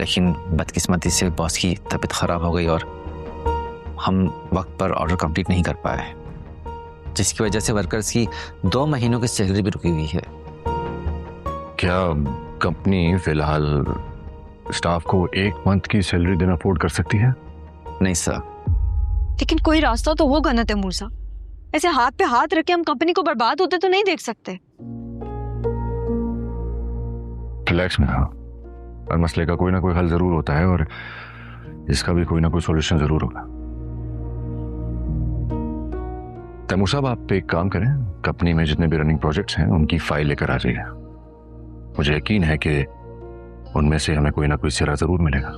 लेकिन बदकिस्मती से बॉस की तबीयत ख़राब हो गई और हम वक्त पर ऑर्डर कंप्लीट नहीं कर पाए, जिसकी वजह से वर्कर्स की 2 महीनों की सैलरी भी रुकी हुई है। क्या कंपनी फिलहाल स्टाफ को 1 मंथ की सैलरी देना अफोर्ड कर सकती है? नहीं सर। लेकिन कोई रास्ता तो होगा ना तैमूर साहब, ऐसे हाथ पे हाथ रख के हम कंपनी को बर्बाद होते तो नहीं देख सकते। रिलैक्स में, हर मसले का कोई ना कोई हल जरूर होता है और इसका भी कोई ना कोई सॉल्यूशन जरूर होगा। तैमूर साहब, आप एक काम करें, कंपनी में जितने भी रनिंग प्रोजेक्ट्स हैं उनकी फाइल लेकर आ जाइए। मुझे यकीन है कि उनमें से हमें कोई ना कोई सिरा जरूर मिलेगा।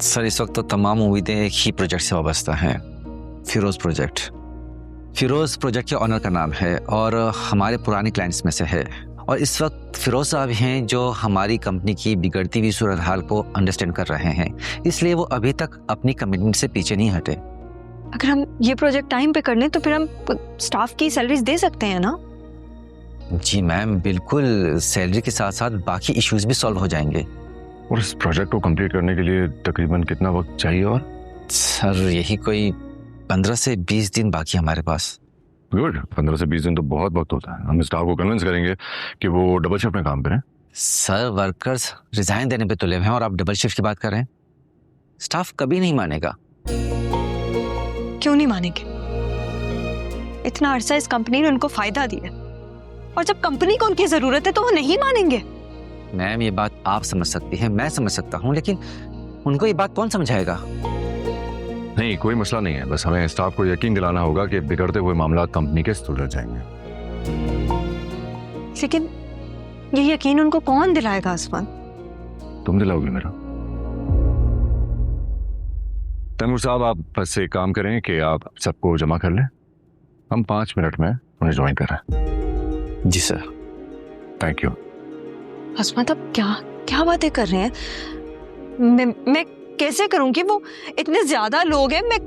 सर इस वक्त तो तमाम उम्मीदें एक ही प्रोजेक्ट से वाबस्ता हैं, फिरोज प्रोजेक्ट। फिरोज प्रोजेक्ट के ऑनर का नाम है और हमारे पुराने क्लाइंट्स में से है, और इस वक्त फिरोज साहब हैं जो हमारी कंपनी की बिगड़ती हुई सूरत हाल को अंडरस्टैंड कर रहे हैं, इसलिए वो अभी तक अपनी कमिटमेंट से पीछे नहीं हटे। अगर हम ये प्रोजेक्ट टाइम पे कर लें तो फिर हम स्टाफ की सैलरीज दे सकते हैं ना? जी मैम, बिल्कुल, सैलरी के साथ साथ बाकी इश्यूज भी सॉल्व हो जाएंगे। और इस प्रोजेक्ट को कंप्लीट करने के लिए तकरीबन कितना वक्त चाहिए? और सर यही कोई 15 से 20 दिन बाकी हमारे पास। गुड, 15 से 20 दिन तो बहुत वक्त होता है। हम स्टाफ को कन्विंस करेंगे कि वो डबल शिफ्ट में काम करें। सर वर्कर्स रिजाइन देने पे तुले हैं और आप डबल शिफ्ट की बात कर रहे हैं? स्टाफ कभी नहीं मानेगा। क्यों नहीं मानेंगे? इतना अरसा इस कंपनी ने उनको फायदा दिया और जब कंपनी को उनकी जरूरत है तो वो नहीं मानेंगे। मैम ये बात आप समझ सकती हैं, मैं समझ सकता हूँ, लेकिन उनको ये बात कौन समझाएगा? नहीं, कोई मसला नहीं है, बस हमें स्टाफ को यकीन दिलाना होगा कि बिगड़ते हुए मामला कंपनी के सुलझ जाएंगे। लेकिन ये यकीन उनको कौन दिलाएगा आसमान? तुम दिलाओगे मेरा। तैमूर साहब, आप बस एक काम करें कि आप सबको जमा कर लें, हम 5 मिनट में उन्हें ज्वाइन कर रहे हैं। जी सर। Thank you. आसमान अब क्या क्या बातें कर रहे हैं? मैं कैसे करूंगी? वो इतने ज्यादा लोग हैं, मैं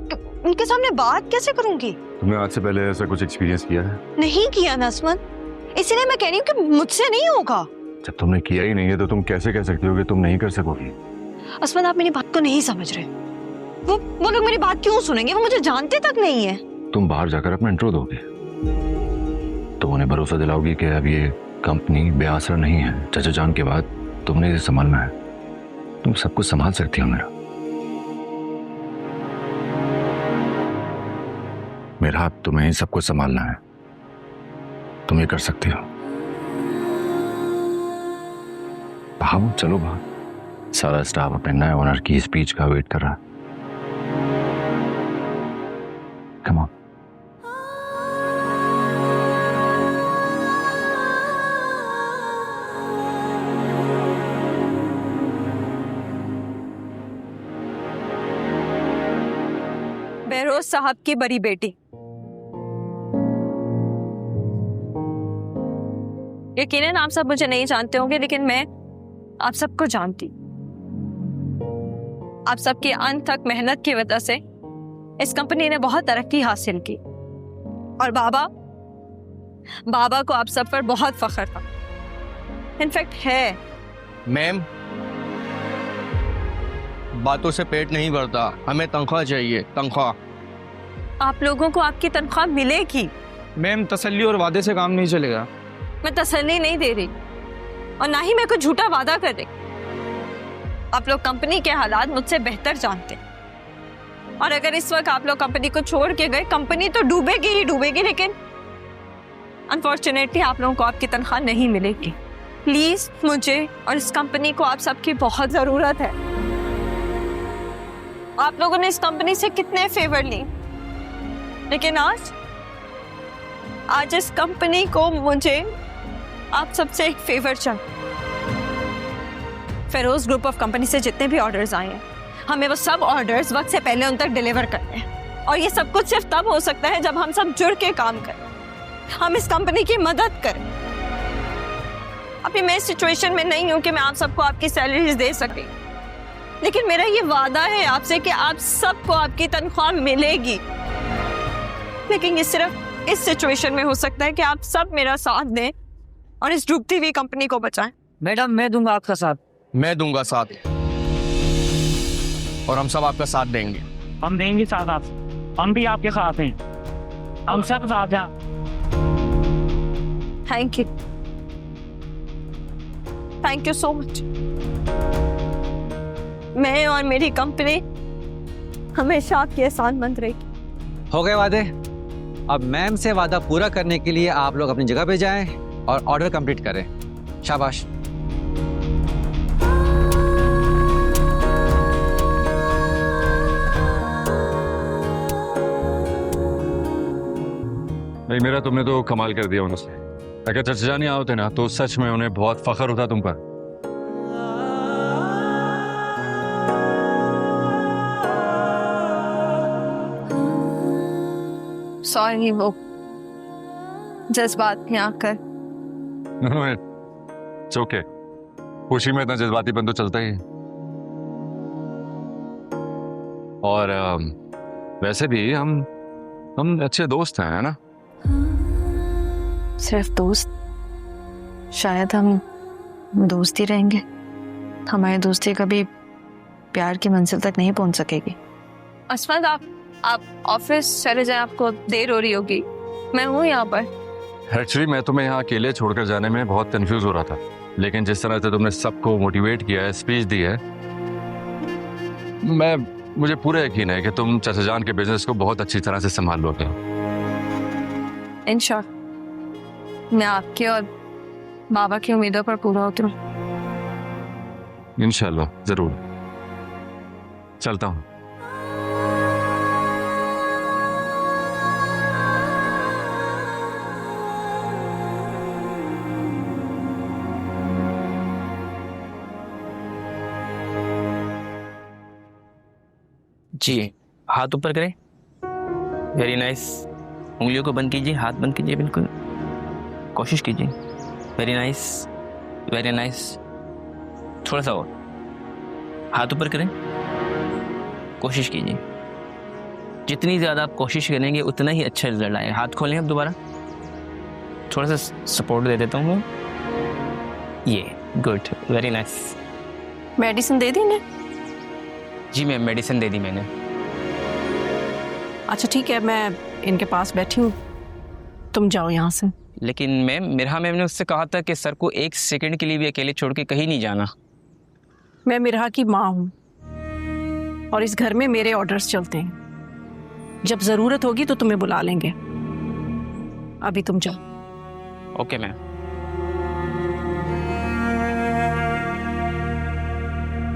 उनके सामने बात कैसे करूंगी? तुमने आज से पहले ऐसा कुछ एक्सपीरियंस किया है? नहीं किया ना आसमान, इसीलिए मैं कह रही हूँ कि मुझसे नहीं होगा। जब तुमने किया ही नहीं है तो तुम कैसे कह सकती हो कि तुम नहीं कर सकोगी? आसमान आप मेरी बात को नहीं समझ रहे। वो लोग मेरी बात क्यों सुनेंगे? वो मुझे जानते तक नहीं है। तुम बाहर जाकर अपना इंट्रो दोगे तो उन्हें भरोसा दिलाओगी कि अब ये कंपनी बेआसरा नहीं है। चाचा जान के बाद तुमने इसे संभालना है। तुम सब कुछ संभाल सकती हो मेरा अब तुम्हें सब कुछ संभालना है। तुम ये कर सकती हो। भागो, चलो बाहर। सारा स्टाफ अपने नए ओनर की स्पीच का वेट कर रहा है। Come on. बेरोज साहब की बड़ी बेटी। यकीनन आप सब मुझे नहीं जानते होंगे, लेकिन मैं आप सबको जानती। आप सबकी अंत तक मेहनत की वजह से इस कंपनी ने बहुत तरक्की हासिल की और बाबा को आप सब पर बहुत फख्र था। इनफैक्ट है। मैम, बातों से पेट नहीं भरता, हमें तनख्वाह चाहिए, तनख्वाह। आप लोगों को आपकी तनख्वाह मिलेगी। मैम, तसल्ली और वादे से काम नहीं चलेगा। मैं तसल्ली नहीं दे रही और ना ही मैं कोई झूठा वादा कर रही। आप लोग कंपनी के हालात मुझसे बेहतर जानते हैं और अगर इस वक्त आप लोग कंपनी को छोड़ के गए, कंपनी तो डूबेगी ही डूबेगी, लेकिन अनफॉर्चुनेटली आप लोगों को आपकी तनख्वाह नहीं मिलेगी। प्लीज, मुझे और इस कंपनी को आप सबकी बहुत जरूरत है। आप लोगों ने इस कंपनी से कितने फेवर लिए, लेकिन आज इस कंपनी को मुझे आप सबसे एक फेवर चाहिए। फेरोज ग्रुप ऑफ कंपनी से जितने भी ऑर्डर्स आए हैं, हमें वो सब ऑर्डर्स वक्त से पहले उन तक डिलीवर करने हैं और ये सब कुछ सिर्फ तब हो सकता है जब हम सब जुड़ के काम करें, हम इस कंपनी की मदद करें। अभी मैं इस सिचुएशन में नहीं हूं कि मैं आप सबको आपकी सैलरीज दे सके, लेकिन मेरा ये वादा है आपसे कि आप सबको आपकी तनख्वाह मिलेगी। लेकिन ये सिर्फ इस सिचुएशन में हो सकता है कि आप सब मेरा साथ दें और इस डूबती हुई कंपनी को बचाएं। मैडम, मैं दूंगा आपका साथ। मैं दूंगा साथ। और हम सब आपका साथ देंगे। हम देंगे साथ, आप हम भी आपके साथ हैं, हम सब साथ हैं। Thank you so much. मैं और मेरी कंपनी हमेशा आपकी एहसानमंद रहेगी। हो गए वादे। अब मैम से वादा पूरा करने के लिए आप लोग अपनी जगह पे जाएं और ऑर्डर कंप्लीट करें। शाबाश। नहीं मेरा तुमने तो कमाल कर दिया उनसे। अगर चचा जान यहाँ होते ना तो सच में उन्हें बहुत फख्र होता तुम पर। सॉरी, वो जज्बात में आकर। ओके, खुशी में इतना जज्बातीपन तो चलता ही है। और वैसे भी हम अच्छे दोस्त हैं, है ना? सिर्फ दोस्त? शायद हम दोस्त ही रहेंगे। हमारी दोस्ती कभी प्यार की मंजिल तक नहीं पहुंच सकेगी। अस्मद, आप ऑफिस चले जाएं, आपको देर हो रही होगी। मैं हूँ यहाँ पर। एक्चुअली मैं तुम्हें यहाँ अकेले छोड़कर जाने में बहुत कंफ्यूज हो रहा था, लेकिन जिस तरह से तुमने सबको मोटिवेट किया है, स्पीच दी है, मुझे पूरा यकीन है कि तुम चाचा जान के बिजनेस को बहुत अच्छी तरह से संभाल लोगे। इंशाल्लाह मैं आपके और बाबा की उम्मीदों पर पूरा उतरूं। इंशाल्लाह, जरूर। चलता हूँ। जी, हाथ ऊपर करें। Very nice. उंगलियों को बंद कीजिए, हाथ बंद कीजिए, बिल्कुल कोशिश कीजिए। Very nice, very nice. थोड़ा सा और, हाथ ऊपर करें, कोशिश कीजिए। जितनी ज़्यादा आप कोशिश करेंगे उतना ही अच्छा रिजल्ट आएगा। हाथ खोलें अब दोबारा, थोड़ा सा सपोर्ट दे देता हूँ। ये गुड, वेरी नाइस। मेडिसिन दे दी ने? जी मैम, मेडिसिन दे दी मैंने। अच्छा ठीक है, मैं इनके पास बैठी हूँ, तुम जाओ यहाँ से। लेकिन मैम, मिरहा मैम ने उससे कहा था कि सर को 1 सेकंड के लिए भी अकेले छोड़ के कहीं नहीं जाना। मैं मिरहा की माँ हूँ और इस घर में मेरे ऑर्डर्स चलते हैं। जब जरूरत होगी तो तुम्हें बुला लेंगे। अभी तुम जाओ। Okay ma'am.